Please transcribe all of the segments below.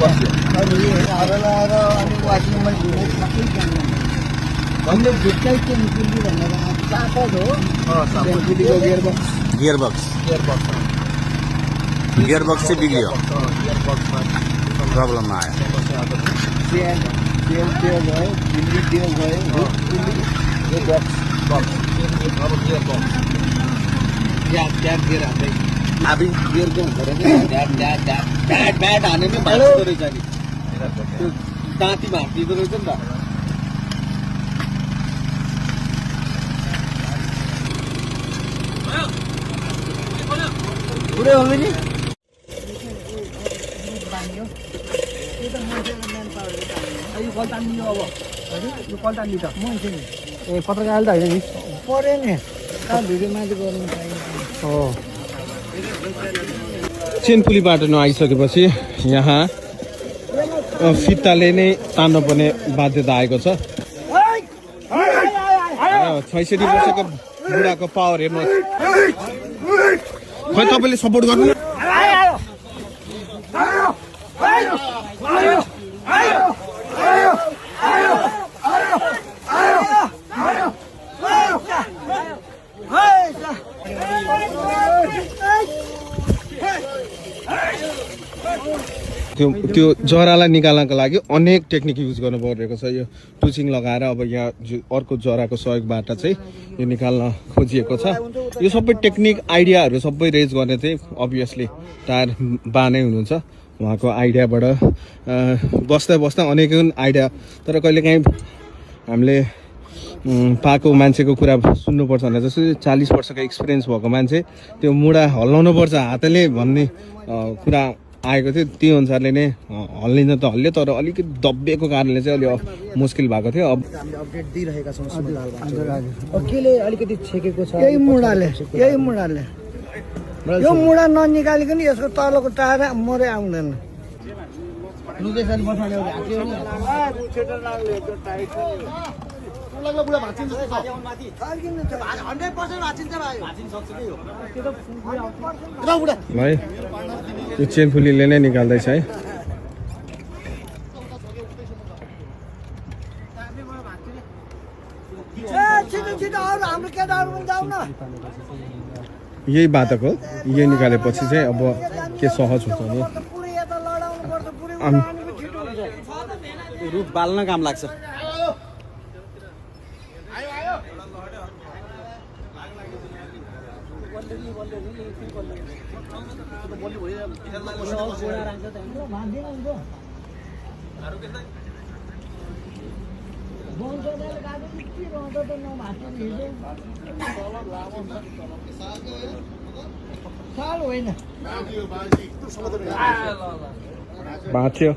बस्यो अनि हरलाएर अनि वासिङमा धुने सबै जान्दैन हामीले भित्रै चेनपुली भनेर सापट हो चेनपुलीको गियरबक्स चाहिँ बिग्रियो प्रब्लम आयो चेन त्यो भयो पुली त्यो भयो यो बक्स अब गियरबक्स ट्याप गियर हाल्दै आबी गियरको हुँदो रहेछ ब्याट हानेमै भाँच्दो रहेछ नि त्यो दाँती भाँचिँदो रहेछ नि त पुरै हो नि यो कल्टानी हो अब यो कल्टानी त मान्छे नि ए पत्रकार त होइन नि पऱ्यो नि भिडियोमा चाहिँ गर्नु पाइन्छ हो चेनपुलीबाट नआइसकेपछि यहाँ फित्ताले नै तान्नुपर्ने बाध्यता आएको छ ६६ वर्षको बुढाको पावर हेर्नुहोस् खै तपाईँले सपोर्ट गर्नु त्यो जरालाई निकाल्नको लागि अनेक टेक्निक युज गर्नु परिरहेको छ यो टुचिङ लगाएर अब यहाँ अर्को जराको सहयोगबाट चाहिँ यो निकाल्न खोजिएको छ यो सबै टेक्निक आइडियाहरू सबै रेज गर्ने चाहिँ अभियसली टायर बा नै हुनुहुन्छ उहाँको आइडियाबाट बस्दा अनेक आइडिया तर कहिलेकाहीँ हामीले पाएको मान्छेको कुरा सुन्नुपर्छ भने जस्तो 40 वर्षको एक्सपिरियन्स भएको मान्छे त्यो मुढा हल्लाउनु पर्छ हातले भन्ने कुरा आएको थियो त्यो अनुसारले नै हल्लिन त हल्ल्यो तर अलिकति दबिएको कारणले चाहिँ अलि मुस्किल भएको थियो अब हामीले अपडेट दिइरहेका छौँ केले अलिकति छेकेको छ यही मुढाले यो मुढा ननिकालिकन यसको तलको टायर मरै आउँदैन लुकेसन बसाल्यो भाइ यो चेनफुलीले नै निकाल्दैछ है यही बातक हो यही निकालेपछि चाहिँ अब के सहज हुन्छ नि रुख बाल्न काम लाग्छ भाँच्यो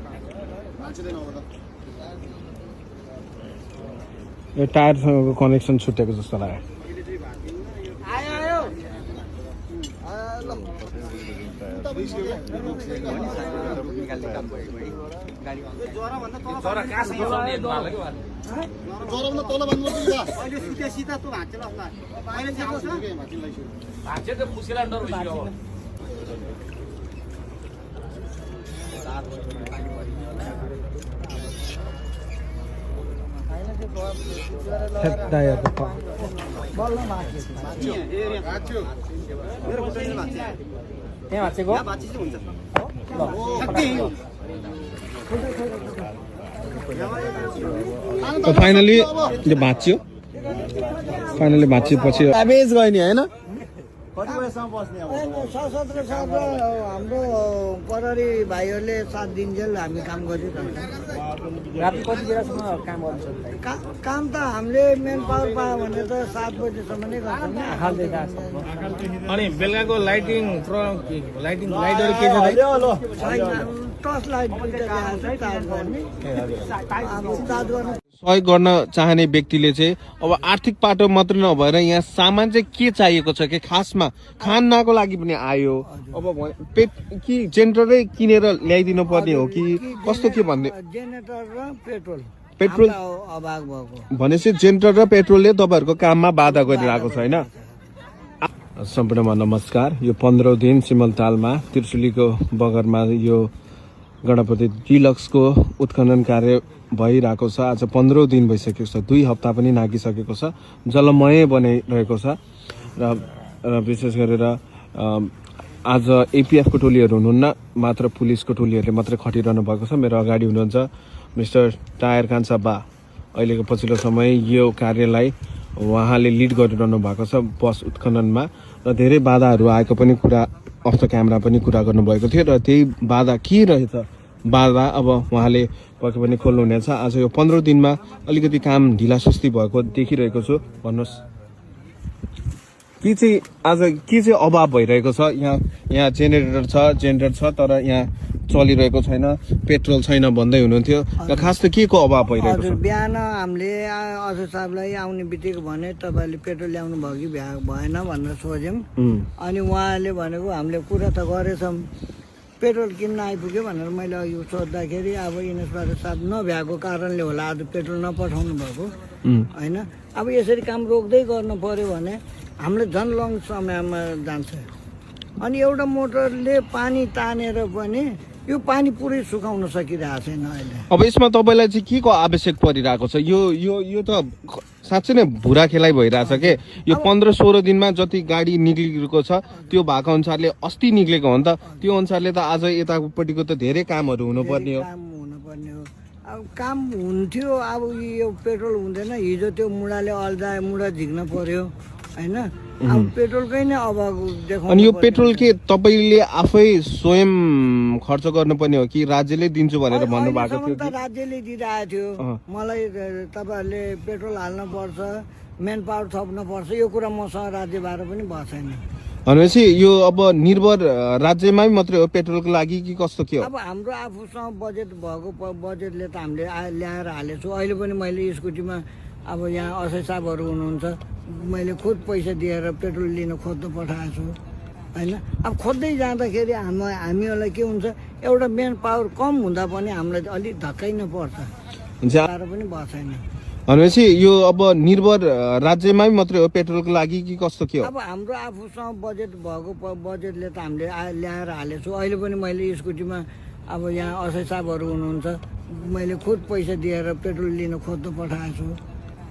यो टायरसँगको कनेक्सन छुटेको जस्तो लाग्यो फाइनली यो भाँच्यो फाइनली भाँचिएपछि एभरेज गयो नि होइन कति बजेसम्म बस्ने अब सशस्त्र छ हाम्रो प्रहरी भाइहरूले 7 दिनजेल हामी काम गरिरहेको राति कति बेलासम्म काम गर्नु सक्छ काम त हामीले मेन पावर पायो भने त 7 बजेसम्म नै गर्छौँ अनि बेलुकाको लाइटहरू के छ टर्च लाइट चार्ज गर्ने सहयोग गर्न चाहने व्यक्तिले चाहिँ अब आर्थिक पाटो मात्र नभएर यहाँ सामान चाहिँ के चाहिएको छ कि खासमा खानाको लागि पनि आयो अब पेट कि जेनेरेटरै किनेर ल्याइदिनु पर्ने हो कि कस्तो के भन्ने जेनेरेटर र पेट्रोल अभाव भएको भनेपछि जेनेरेटर र पेट्रोलले तपाईँहरूको काममा बाधा गरिरहेको छ होइन सम्पूर्णमा नमस्कार यो 15 दिन सिमलतालमा त्रिशुलीको बगरमा यो गणपति डिलक्सको उत्खनन कार्य भइरहेको छ। आज 15 दिन भइसकेको छ, 2 हप्ता पनि नागिसकेको छ, जलमय बनाइरहेको छ र विशेष गरेर आज एपिएफको टोलीहरू हुनुहुन्न, मात्र पुलिसको टोलीहरूले मात्रै खटिरहनु भएको छ। मेरो अगाडि हुनुहुन्छ मिस्टर टायर कान्छा बा। अहिलेको पछिल्लो समय यो कार्यलाई उहाँले लिड गरिरहनु भएको छ बस उत्खननमा र धेरै बाधाहरू आएको पनि कुरा अफ द क्यामेरा पनि कुरा गर्नुभएको थियो र त्यही बाधा के रहेछ, बाधा अब उहाँले पक्कै पनि खोल्नुहुनेछ। आज यो 15 दिनमा अलिकति काम ढिलासुस्ती भएको देखिरहेको छु। भन्नुहोस् के चाहिँ अभाव भइरहेको छ? यहाँ जेनेरेटर छ तर यहाँ चलिरहेको छैन, पेट्रोल छैन भन्दै हुनुहुन्थ्यो र खास त के को अभाव भइरहेको छ? बिहान हामीले अझ साहबलाई आउने बित्तिकै भने तपाईँले पेट्रोल ल्याउनु भयो कि भएन भनेर सोध्यौँ। अनि उहाँले भनेको हामीले कुरा त गरेछौँ, पेट्रोल किन्न आइपुग्यो भनेर मैले अघि सोद्धाखेरि अब इन्सपेक्टर साहब नभ्याएको कारणले होला आज पेट्रोल नपठाउनु भएको होइन। अब यसरी काम रोक्दै गर्नु पर्यो भने हामीले झन् लङ समयमा जान्छ। अनि एउटा मोटरले पानी तानेर पनि यो पानी पुरै सुकाउन सकिरहेको छैन अहिले। अब यसमा तपाईँलाई चाहिँ के को आवश्यक परिरहेको छ? यो त साँच्चै नै भुरा खेलाइ भइरहेछ के? यो 15-16 दिनमा जति गाडी निक्लिएको छ त्यो भएको अनुसारले अस्ति निक्लेको हो नि त, त्यो अनुसारले त आज यतापट्टिको त धेरै कामहरू हुनुपर्ने हो। अब काम हुन्थ्यो, अब यो पेट्रोल हुँदैन। हिजो त्यो मुढाले अल्झाए, मुढा झिक्न पर्यो होइन। अब पेट्रोलकै नै अभाव देखाउनु। अनि यो पेट्रोल के तपाईँले आफै स्वयं खर्च गर्नुपर्ने हो कि राज्यले दिन्छु भनेर भन्नु भएको थियो? राज्यले दिइरहेको थियो मलाई, तपाईँहरूले पेट्रोल हाल्न पर्छ, मेन पावर थप्न पर्छ, यो कुरा मसँग राज्यबाट पनि भएको छैन। भनेपछि यो अब निर्भर राज्यमै मात्रै हो पेट्रोलको लागि कि कस्तो के हो? अब हाम्रो आफूसँग बजेट भएको बजेटले त हामीले ल्याएर हालेको छु। अहिले पनि मैले स्कुटीमा अब यहाँ असै साहबहरू हुनुहुन्छ, मैले खुद पैसा दिएर पेट्रोल लिन खोज्नु पठाएको छु होइन। अब खोज्दै जाँदाखेरि हामीहरूलाई के हुन्छ, एउटा मेन पावर कम हुँदा पनि हामीलाई अलिक धक्कै नै पर्छ, पनि भएको छैन। भनेपछि यो अब निर्भर राज्यमै मात्रै हो पेट्रोलको लागि कि कस्तो के हो? अब हाम्रो आफूसँग बजेट भएको बजेटले त हामीले ल्याएर हालेको छु। अहिले पनि मैले स्कुटीमा अब यहाँ असै साहबहरू हुनुहुन्छ, मैले खुद पैसा दिएर पेट्रोल लिन खोज्नु पठाएको छु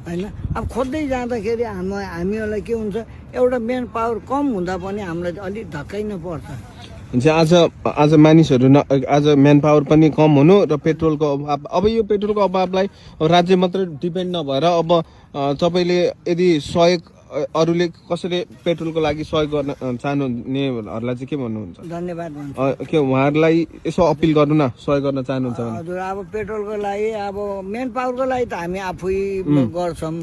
होइन। अब खोज्दै जाँदाखेरि हामीहरूलाई के हुन्छ, एउटा मेन पावर कम हुँदा पनि हामीलाई अलिक धक्कै नै पर्छ। आज मानिसहरू आज म्यान पावर पनि कम हुनु र पेट्रोलको अभाव। अब यो पेट्रोलको अभावलाई राज्य मात्रै डिपेन्ड नभएर अब तपाईँले यदि सहयोग अरूले कसैले पेट्रोलको लागि सहयोग गर्न चाहनुहुनेहरूलाई चाहिँ के भन्नुहुन्छ? धन्यवाद के उहाँहरूलाई यसो अपिल गर्नु न, सहयोग गर्न चाहनुहुन्छ भने? हजुर, अब पेट्रोलको लागि अब मेन पावरको लागि त हामी आफै गर्छौँ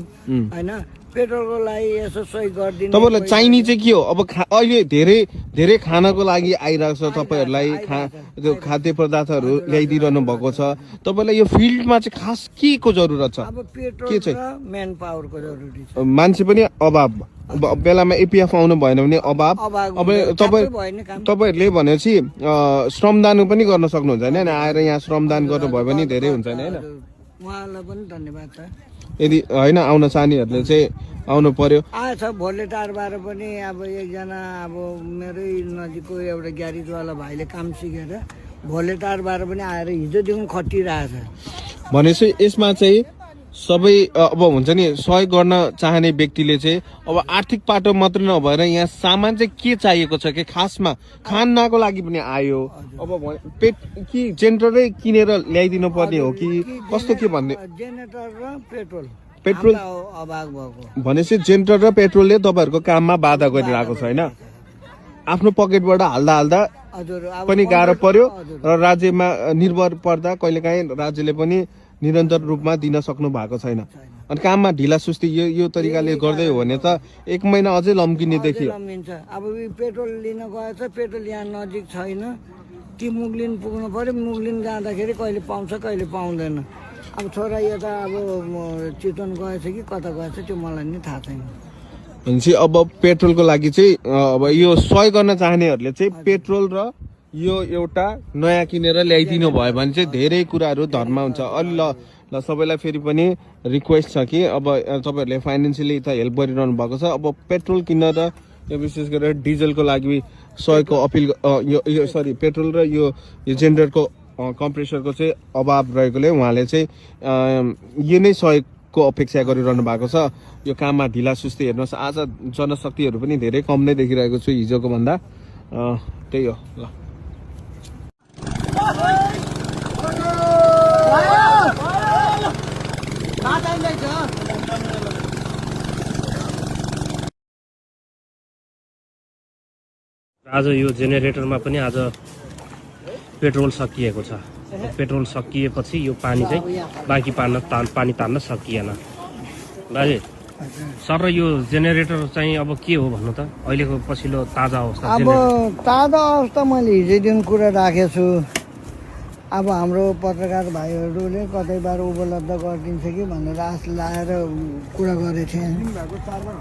होइन। पेट्रोलको लागि यसो सहयोग गरिदिनु। तपाईँलाई चाहिने चाहिँ के हो? अब अहिले धेरै खानको लागि आइरहेको छ, तपाईँहरूलाई त्यो खाद्य पदार्थहरू ल्याइदिइरहनु भएको छ। तपाईँलाई यो फिल्डमा चाहिँ खास के को जरुरत छ? अब पेट्रोल र मेन पावरको जरुरी छ। मान्छे पनि अभाव, बेलामा एपिएफ आउनु भएन भने अभाव। अब तपाईँहरूले भनेपछि श्रमदान पनि गर्न सक्नुहुन्छ होइन? आएर यहाँ श्रमदान गर्नुभयो भने धेरै हुन्छ नि होइन? उहाँलाई पनि धन्यवाद छ। यदि होइन आउन चाहनेहरूले चाहिँ आउनु पर्यो। आएछ भोलेटारबाट पनि अब एकजना अब मेरै नजिकको एउटा ग्यारेजवाला भाइले काम सिकेर भोलेटारबाट पनि आएर हिजोदेखि खटिरहेछ। भनेपछि यसमा चाहिँ सबै अब हुन्छ नि, सहयोग गर्न चाहने व्यक्तिले चाहिँ अब आर्थिक पाटो मात्र नभएर यहाँ सामान चाहिँ के चाहिएको छ कि खासमा खानाको लागि पनि आयो। अब कि जेनेरेटरै किनेर ल्याइदिनु पर्ने हो कि कस्तो के भन्ने? जेनेरेटर र पेट्रोल अभाव भएको भनेपछि जेनेरेटर र पेट्रोलले तपाईँहरूको काममा बाधा गरिरहेको छ होइन? आफ्नो पकेटबाट हाल्दा पनि गाह्रो पर्यो र राज्यमा निर्भर पर्दा कहिलेकाहीँ राज्यले पनि निरन्तर रूपमा दिन सक्नु भएको छैन। अनि काममा ढिला सुस्ती यो तरिकाले गर्दै हो भने त 1 महिना अझै लम्किने देखियो। अब पेट्रोल लिन गएछ, पेट्रोल यहाँ नजिक छैन कि मुगलिन पुग्नु पर्यो, मुगलिन जाँदाखेरि कहिले पाउँछ कहिले पाउँदैन। अब छोरा यता अब चितवन गएछ कि कता गएछ त्यो मलाई नि थाहा छैन। भनेपछि अब पेट्रोलको लागि चाहिँ अब यो सहयोग गर्न चाहनेहरूले चाहिँ पेट्रोल र यो एउटा नयाँ किनेर ल्याइदिनु भयो भने चाहिँ धेरै कुराहरू धर्म हुन्छ। अलि ल सबैलाई फेरि पनि रिक्वेस्ट छ कि अब तपाईँहरूले फाइनेन्सियली त हेल्प गरिरहनु भएको छ। अब पेट्रोल किन्न र यो विशेष गरेर डिजलको लागि सहयोगको अपिल, यो पेट्रोल र यो जेनेरेटरको कम्प्रेसरको चाहिँ अभाव रहेकोले उहाँले चाहिँ यो नै सहयोगको अपेक्षा गरिरहनु भएको छ। यो काममा ढिला सुस्ती हेर्नुहोस्, आज जनशक्तिहरू पनि धेरै कम नै देखिरहेको छु हिजोको भन्दा। त्यही हो ल। आज यो जेनेरेटरमा पनि आज पेट्रोल सकिएको छ। पेट्रोल सकिएपछि यो पानी चाहिँ बाँकी पानी तान्न सकिएन। बाजे सर, र यो जेनेरेटर चाहिँ अब के हो भन्नु त? अहिलेको पछिल्लो ताजा अवस्था? अब ताजा अवस्था मैले हिजोदेखि कुरा राखेको छु। अब हाम्रो पत्रकार भाइहरूले कतैबाट उपलब्ध गरिदिन्छ कि भनेर आश लाएर कुरा गरेको थिएँ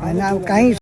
होइन। अब काहीँ